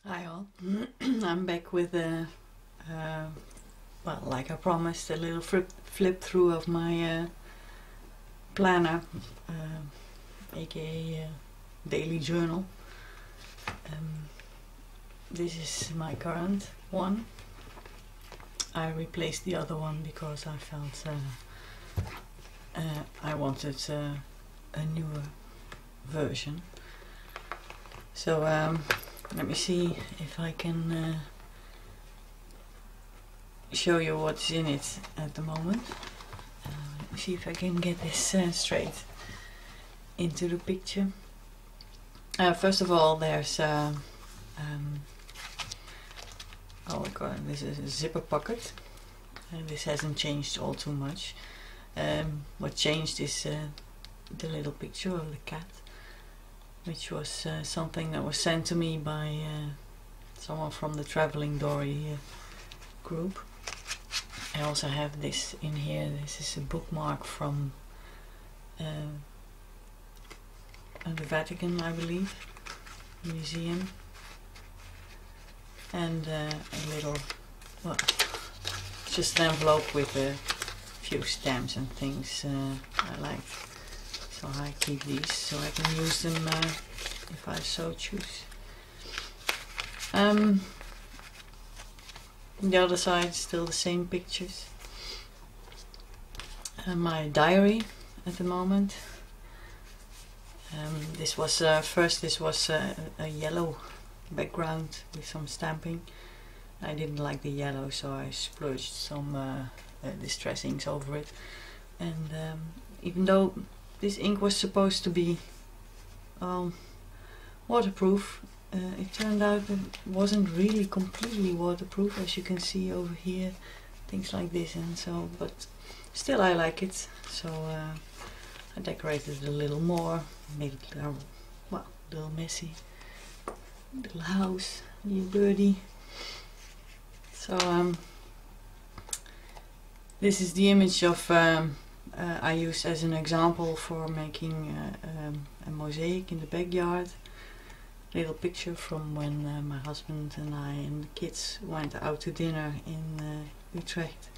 Hi all, I'm back with a, well, like I promised, a little flip through of my planner, aka daily journal. This is my current one. I replaced the other one because I felt I wanted a newer version. So let me see if I can show you what's in it at the moment. Let me see if I can get this straight into the picture. First of all, there's oh my god, this is a zipper pocket. This hasn't changed all too much. What changed is the little picture of the cat, which was something that was sent to me by someone from the Traveling Dory group. I also have this in here. This is a bookmark from the Vatican, I believe, museum, and a little, well, just an envelope with a few stamps and things I like. So I keep these so I can use them if I so choose. The other side, still the same pictures. My diary at the moment. This was first. This was a yellow background with some stamping. I didn't like the yellow, so I splurged some distress inks over it. And even though this ink was supposed to be waterproof, it turned out that it wasn't really completely waterproof, as you can see over here, things like this, and so, but still I like it, so I decorated it a little more, made it well, a little messy, little house, little birdie. So this is the image of I used as an example for making a mosaic in the backyard. Little picture from when my husband and I and the kids went out to dinner in Utrecht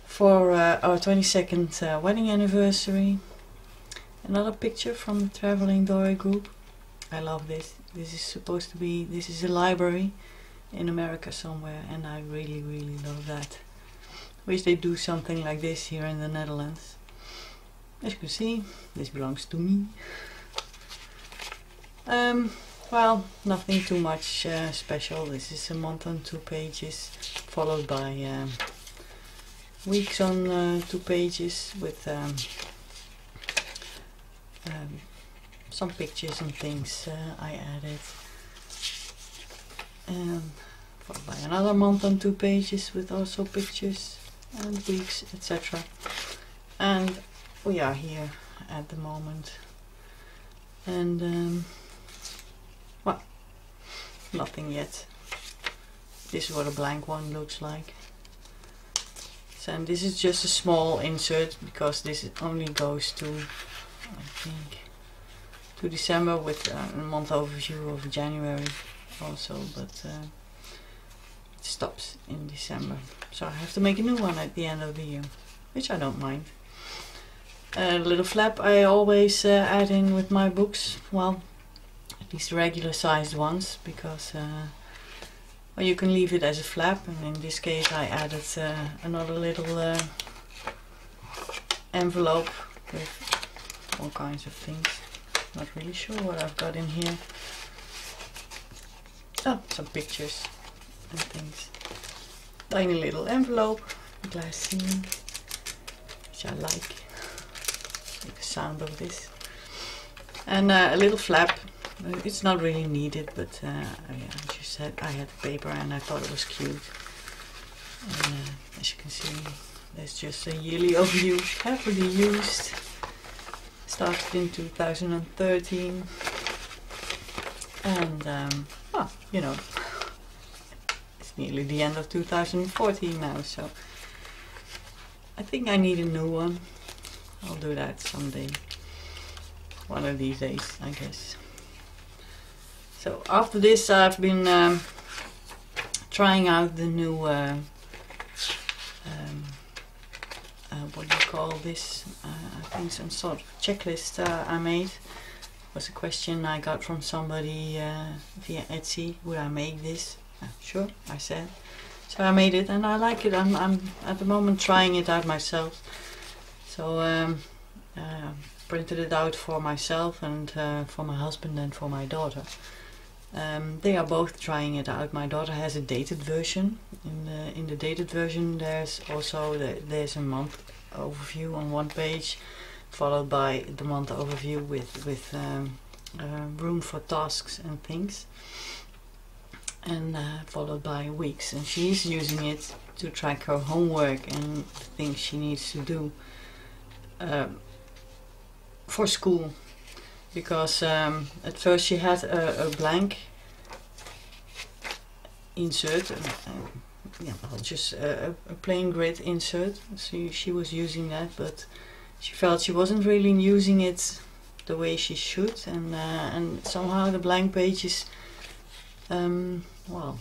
for our 22nd wedding anniversary. Another picture from the Traveling Dory group. I love this. This is supposed to be, this is a library in America somewhere, and I really love that. Wish they do something like this here in the Netherlands. As you can see, this belongs to me. Well, nothing too much special. This is a month on 2 pages, followed by weeks on 2 pages with some pictures and things I added. Followed by another month on 2 pages with also pictures and weeks, etc. And we are here at the moment. And well, nothing yet. This is what a blank one looks like. So, and this is just a small insert because this only goes to, I think, to December, with a month overview of January also, but it stops in December. So I have to make a new one at the end of the year, which I don't mind. A little flap I always add in with my books, well, at least regular sized ones, because well, you can leave it as a flap, and in this case I added another little envelope with all kinds of things. Not really sure what I've got in here. Oh, some pictures and things. Tiny little envelope, glass ceiling, which I like. The sound of this, and a little flap. It's not really needed, but yeah, I just said I had the paper and I thought it was cute. As you can see, there's just a yearly overview, heavily used. Started in 2013, and well, you know, it's nearly the end of 2014 now, so I think I need a new one. I'll do that someday, one of these days, I guess. So after this I've been trying out the new what do you call this? I think some sort of checklist I made. It was a question I got from somebody via Etsy. Would I make this? Sure, I said. So I made it and I like it. I'm at the moment trying it out myself. So printed it out for myself and for my husband and for my daughter. They are both trying it out. My daughter has a dated version. In the dated version there's also there's a month overview on one page, followed by the month overview with room for tasks and things, and followed by weeks. And she's using it to track her homework and the things she needs to do for school. Because at first she had a blank insert, yeah, well, just a plain grid insert. So she was using that, but she felt she wasn't really using it the way she should, and somehow the blank pages, well,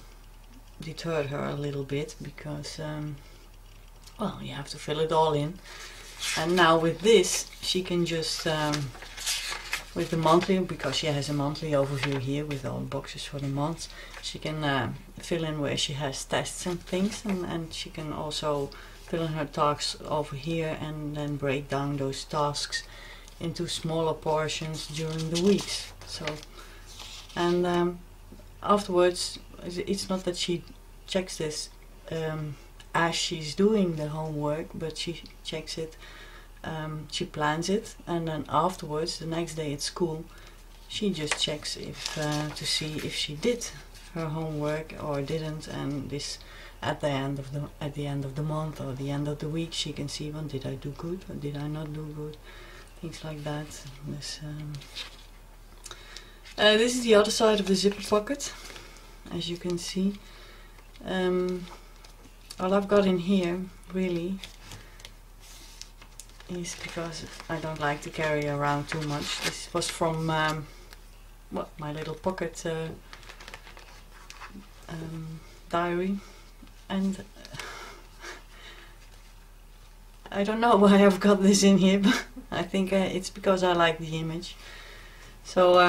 deterred her a little bit, because well, you have to fill it all in. And now with this, she can just with the monthly, because she has a monthly overview here with all the boxes for the months, she can fill in where she has tests and things, and she can also fill in her tasks over here and then break down those tasks into smaller portions during the weeks. So, and afterwards, it's not that she checks this as she's doing the homework, but she checks it, she plans it, and then afterwards, the next day at school, she just checks if to see if she did her homework or didn't, and this at the end of the month or the end of the week, she can see, well, did I do good or did I not do good, things like that. This is the other side of the zipper pocket, as you can see. All I've got in here really is because I don't like to carry around too much. This was from well, my little pocket diary, and I don't know why I've got this in here, but I think it's because I like the image. So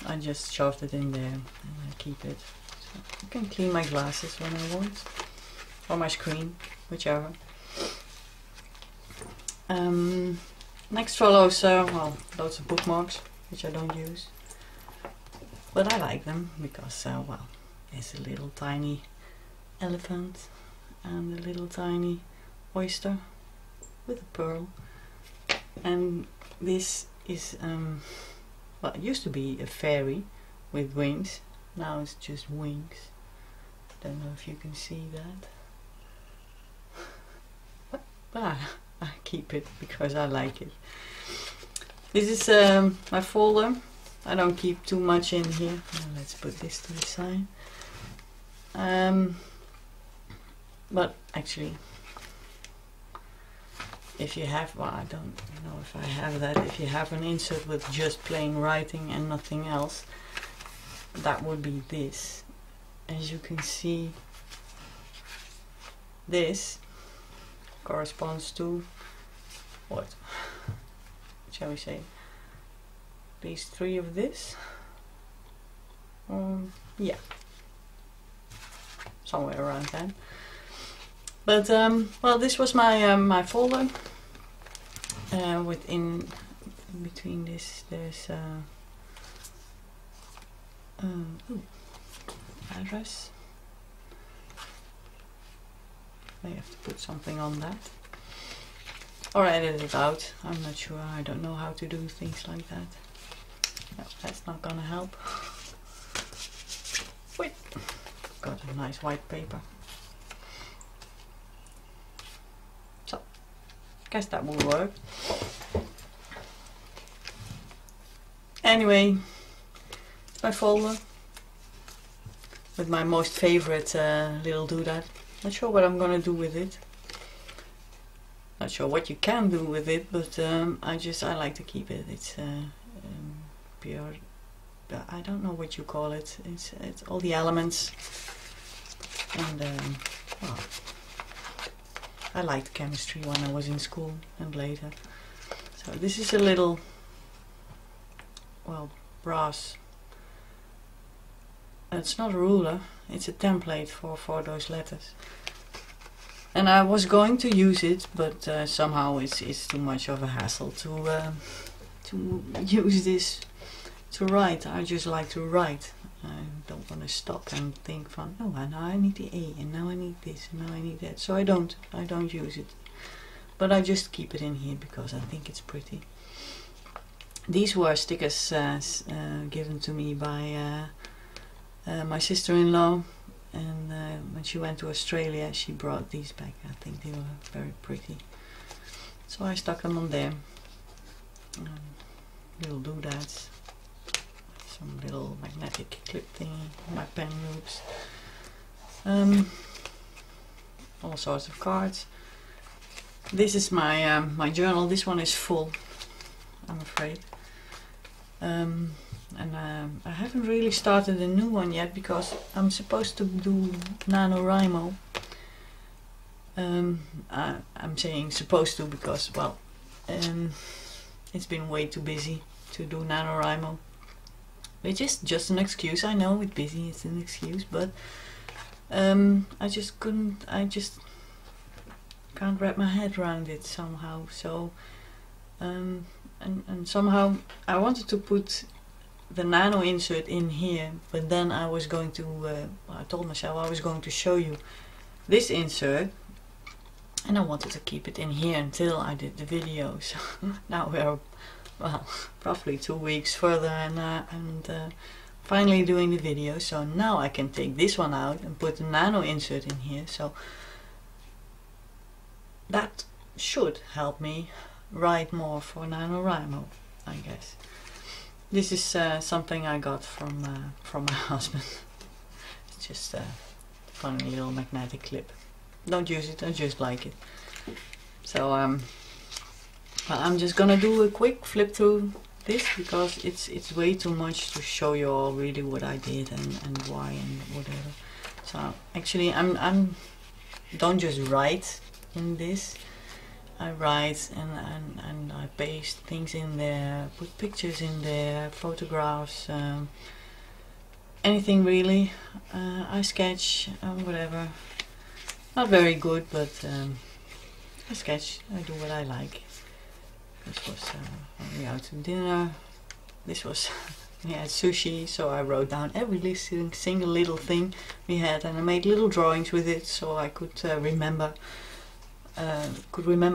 I just shoved it in there and I keep it. So I can clean my glasses when I want, or my screen, whichever. Next follows well, loads of bookmarks, which I don't use, but I like them because well, there's a little tiny elephant and a little tiny oyster with a pearl, and this is well, it used to be a fairy with wings, now it's just wings. Don't know if you can see that, but I keep it because I like it. This is my folder. I don't keep too much in here. Now let's put this to the side. But actually, if you have, well, I don't know if I have that, if you have an insert with just plain writing and nothing else, that would be this. As you can see, this corresponds to what? Shall we say? At least 3 of this. Yeah, somewhere around that. But well, this was my my folder. Within between this, there's address. I have to put something on that, or edit it out. I'm not sure. I don't know how to do things like that. No, that's not gonna help. Wait, got a nice white paper. So, guess that will work. Anyway, it's my folder with my most favorite little doodad. Not sure what I'm gonna do with it. Not sure what you can do with it, but I like to keep it. It's pure I don't know what you call it. It's all the elements. And well, I liked chemistry when I was in school and later. So this is a little, well, brass. It's not a ruler, it's a template for those letters. And I was going to use it, but somehow it's too much of a hassle to use this to write. I just like to write. I don't want to stop and think from, oh, now I need the A, and now I need this, and now I need that. So I don't use it. But I just keep it in here because I think it's pretty. These were stickers given to me by my sister-in-law, and when she went to Australia she brought these back. I think they were very pretty. So I stuck them on there. Little doodads. Some little magnetic clip thingy, my pen loops. All sorts of cards. This is my my journal. This one is full, I'm afraid. And I haven't really started a new one yet because I'm supposed to do NaNoWriMo. I'm saying supposed to because, well, it's been way too busy to do NaNoWriMo. Which is just an excuse. I know it's busy, it's an excuse, but I just can't wrap my head around it somehow. So and somehow I wanted to put the nano insert in here, but then I was going to I told myself I was going to show you this insert, and I wanted to keep it in here until I did the video. So now we're, well, roughly 2 weeks further, and finally doing the video. So now I can take this one out and put the nano insert in here. So that should help me write more for NaNoWriMo, I guess. This is something I got from my husband. It's just a funny little magnetic clip. Don't use it, I just like it. So well, I'm just gonna do a quick flip through this because it's way too much to show you all really what I did and why and whatever. So actually I'm don't just write in this. I write and I paste things in there, put pictures in there, photographs, anything really. I sketch, whatever. Not very good, but I sketch. I do what I like. This was when we out to dinner. This was we had sushi, so I wrote down every single little thing we had, and I made little drawings with it, so I could remember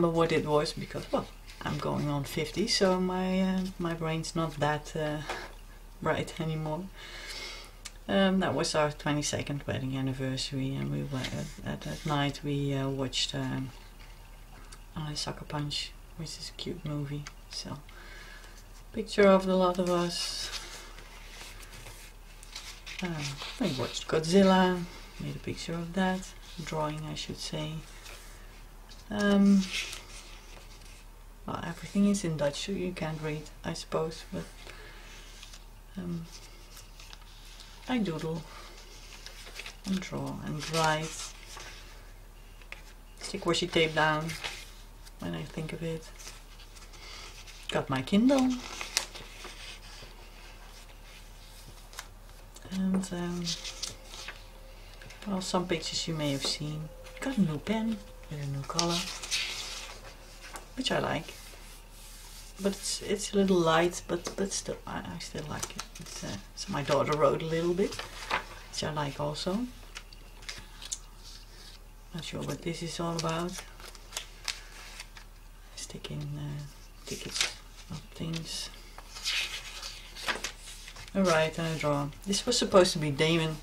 what it was, because, well, I'm going on 50, so my brain's not that bright anymore. That was our 22nd wedding anniversary, and we were at that night we watched Sucker Punch, which is a cute movie. So, picture of the lot of us. We watched Godzilla, made a picture of that, drawing I should say. Well, everything is in Dutch, so you can't read, I suppose, but I doodle and draw and write. Stick washi tape down when I think of it. Got my Kindle. And well, some pictures you may have seen. Got a new pen with a new color, which I like. But it's a little light, but still I still like it. It's, so my daughter wrote a little bit, which I like also. Not sure what this is all about. Sticking tickets of things. Alright, and I draw. This was supposed to be Damon.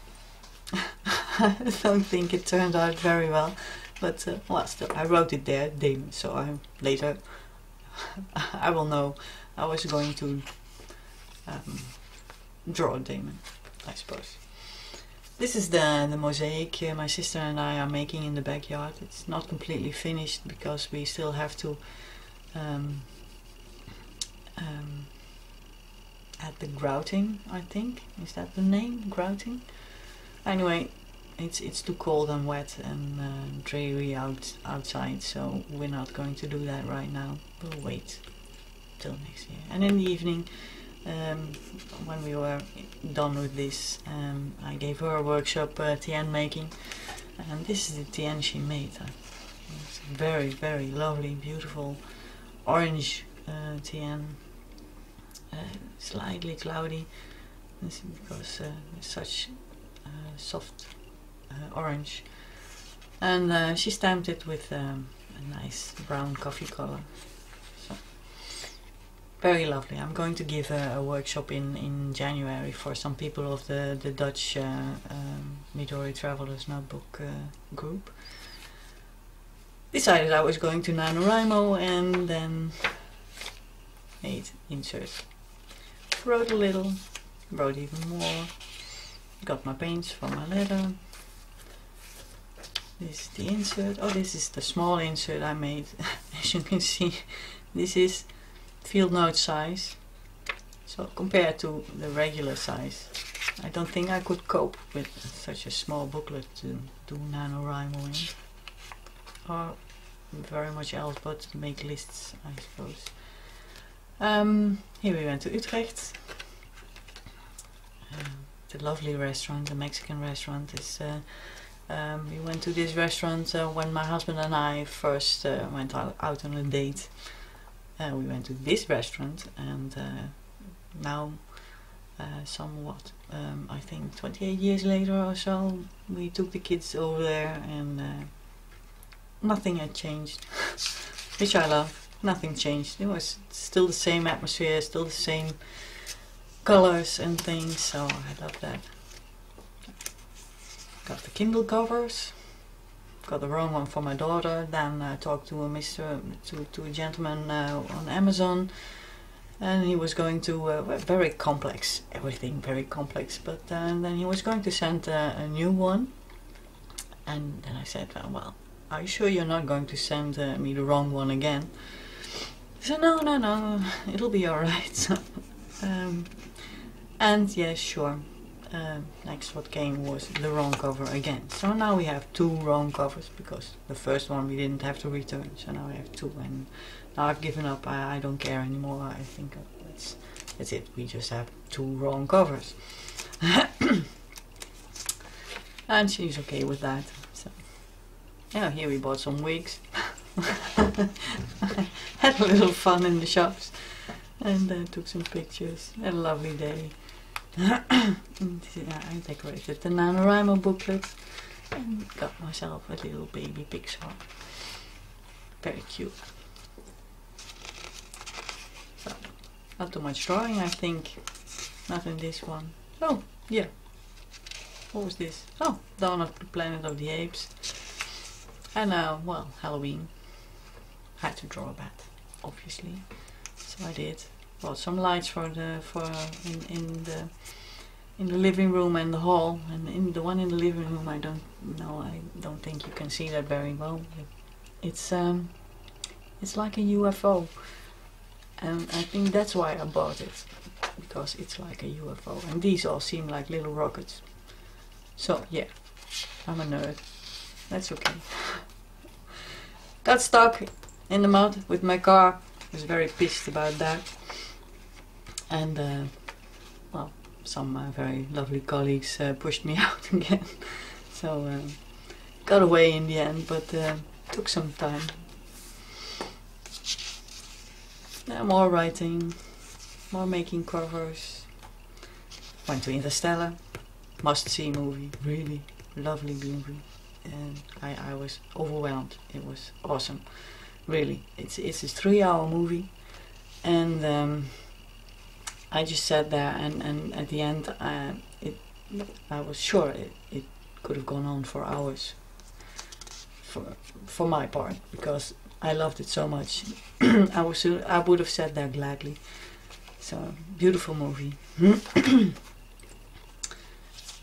I don't think it turned out very well, but well, still I wrote it there, Damon. So I later I will know I was going to draw Damon, I suppose. This is the mosaic my sister and I are making in the backyard. It's not completely finished because we still have to at the grouting, I think. Is that the name? Grouting? Anyway, it's too cold and wet and dreary outside, so we're not going to do that right now. We'll wait till next year. And in the evening, when we were done with this, I gave her a workshop TN making, and this is the TN she made. It's very, very lovely, beautiful orange TN, slightly cloudy. This is because it's such soft orange, and she stamped it with a nice brown coffee color. So very lovely. I'm going to give a workshop in January for some people of the Dutch LadyFalconTravelers notebook group. Decided I was going to NaNoWriMo and then made inserts. Wrote a little, wrote even more, got my paints for my letter. This is the insert. Oh, this is the small insert I made. As you can see, this is field note size. So compared to the regular size, I don't think I could cope with such a small booklet to do NaNoWriMo in. Or very much else but make lists, I suppose. Here we went to Utrecht. The lovely restaurant, the Mexican restaurant is we went to this restaurant when my husband and I first went out on a date. We went to this restaurant, and now somewhat I think 28 years later or so, we took the kids over there, and nothing had changed, which I love. Nothing changed. It was still the same atmosphere, still the same colors and things, so I love that. Got the Kindle covers. Got the wrong one for my daughter. Then I talked to a gentleman on Amazon, and he was going to very complex, everything very complex. But then he was going to send a new one, and then I said, well, are you sure you're not going to send me the wrong one again? He said, no, it'll be alright. And yes, sure. Next what came was the wrong cover again. So now we have two wrong covers, because the first one we didn't have to return. So now we have two, and now I've given up. I don't care anymore. I think that's it. We just have two wrong covers. And she's okay with that. So yeah, here we bought some wigs. Had a little fun in the shops, and took some pictures. Had a lovely day. And, yeah, I decorated the NaNoWriMo booklet and got myself a little baby Pixar. Very cute. So, not too much drawing, I think. Not in this one. Oh, yeah. What was this? Oh, Dawn of the Planet of the Apes. And well, Halloween. Had to draw a bat, obviously. So I did. Bought some lights for in the living room and the hall, and in the one in the living room I don't think you can see that very well. It's like a UFO, and I think that's why I bought it, because it's like a UFO, and these all seem like little rockets. So yeah, I'm a nerd. That's okay. Got stuck in the mud with my car. I was very pissed about that. And well, some very lovely colleagues pushed me out again, so got away in the end, but took some time. Yeah, more writing, more making covers. Went to Interstellar, must-see movie, really lovely movie, and I was overwhelmed. It was awesome, really. It's a 3-hour movie, and I just sat there, and at the end I was sure it could have gone on for hours, for my part, because I loved it so much. I would have sat there gladly. So, beautiful movie.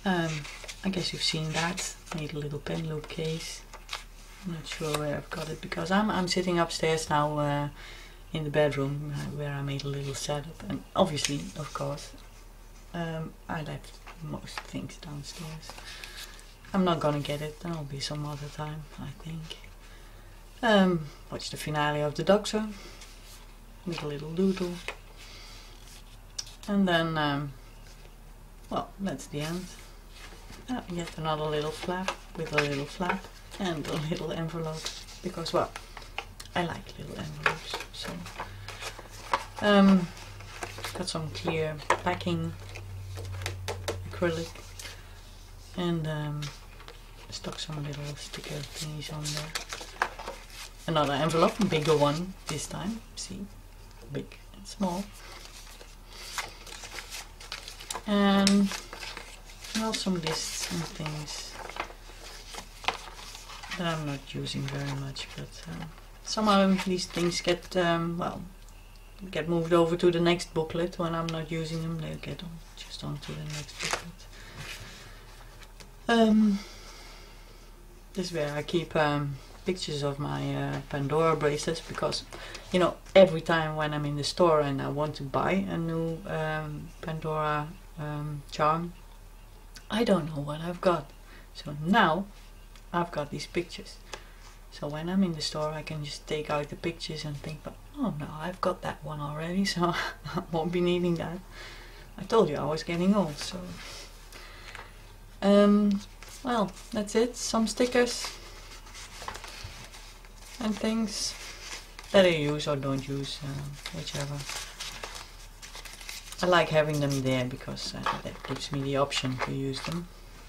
I guess you've seen that. Made a little pen loop case. I'm not sure where I've got it, because I'm sitting upstairs now in the bedroom where I made a little setup, and obviously, of course, I left most things downstairs. I'm not gonna get it, that'll be some other time, I think. Watch the finale of the Doctor with a little doodle, and then well, that's the end. Yet another little flap with a little flap and a little envelope, because, well, I like little envelopes. So got some clear packing acrylic, and stuck some little sticker thingies on there. Another envelope, a bigger one this time. See, big and small. And well, some lists and things that I'm not using very much, but somehow these things get well, get moved over to the next booklet. When I'm not using them, they'll get on, just onto the next booklet. This is where I keep pictures of my Pandora bracelets, because, you know, every time when I'm in the store and I want to buy a new Pandora charm, I don't know what I've got. So now I've got these pictures. So when I'm in the store, I can just take out the pictures and think, oh no, I've got that one already, so I won't be needing that. I told you I was getting old, so well, that's it. Some stickers and things that I use or don't use, whichever. I like having them there because that gives me the option to use them.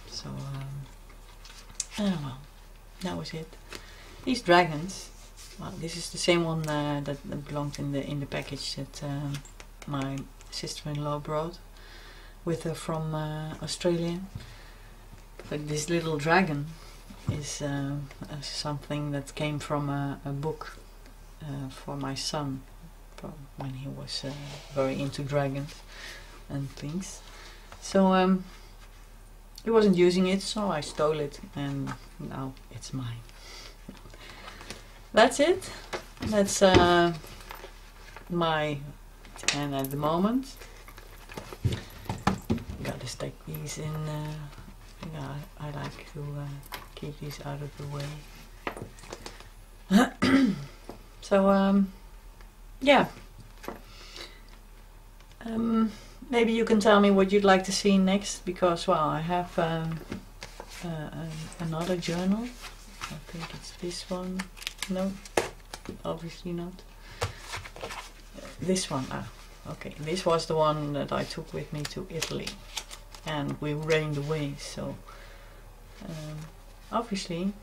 So well, that was it. These dragons, well, this is the same one that belonged in the package that my sister-in-law brought with her from Australia. But this little dragon is something that came from a book for my son when he was very into dragons and things. So he wasn't using it, so I stole it, and now it's mine. That's it. That's my 10 at the moment. Gotta stack these in. Yeah, I like to keep these out of the way. So yeah. Maybe you can tell me what you'd like to see next, because, well, I have another journal. I think it's this one. No, obviously not. This one. Ah, okay. This was the one that I took with me to Italy, and we rained away. So obviously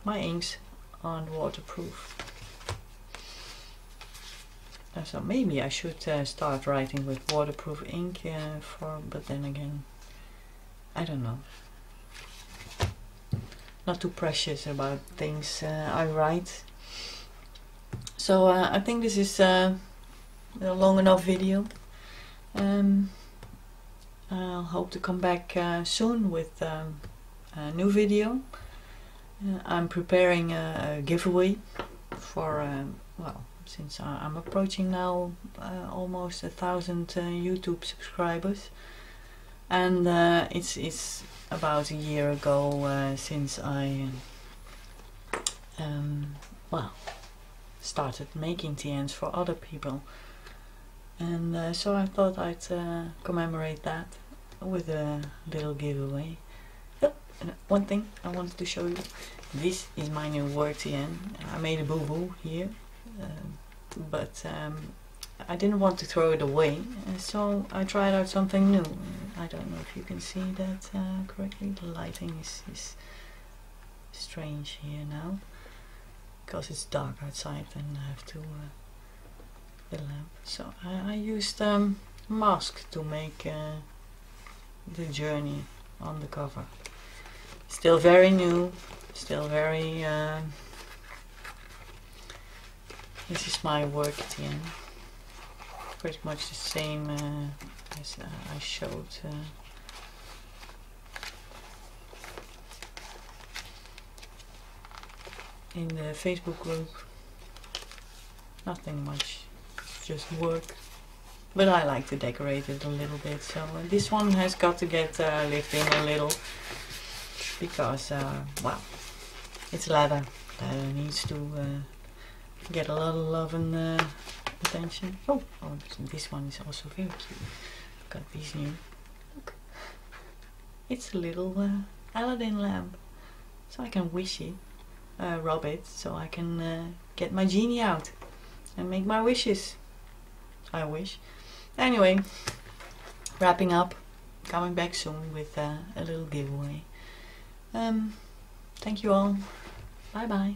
my inks aren't waterproof. So maybe I should start writing with waterproof ink but then again, I don't know. Not too precious about things I write. So I think this is a long enough video. I'll hope to come back soon with a new video. I'm preparing a giveaway for, well, since I'm approaching now almost 1,000 YouTube subscribers, and it's about a year ago since I well, started making TNs for other people, and so I thought I'd commemorate that with a little giveaway. Oh, and one thing I wanted to show you. This is my new work TN. I made a boo-boo here. But I didn't want to throw it away, so I tried out something new. I don't know if you can see that correctly. The lighting is strange here now because it's dark outside and I have to the lamp. So I used mask to make the journey on the cover. Still very new, still very this is my work TN, pretty much the same as I showed in the Facebook group. Nothing much just work. But I like to decorate it a little bit, so this one has got to get lived in a little, because, well, it's leather. Leather needs to get a lot of love and attention. Oh, this one is also very cute. Got these new. Look, it's a little Aladdin lamp, so I can wish it, rub it, so I can get my genie out and make my wishes. I wish. Anyway, wrapping up, coming back soon with a little giveaway. Thank you all. Bye bye.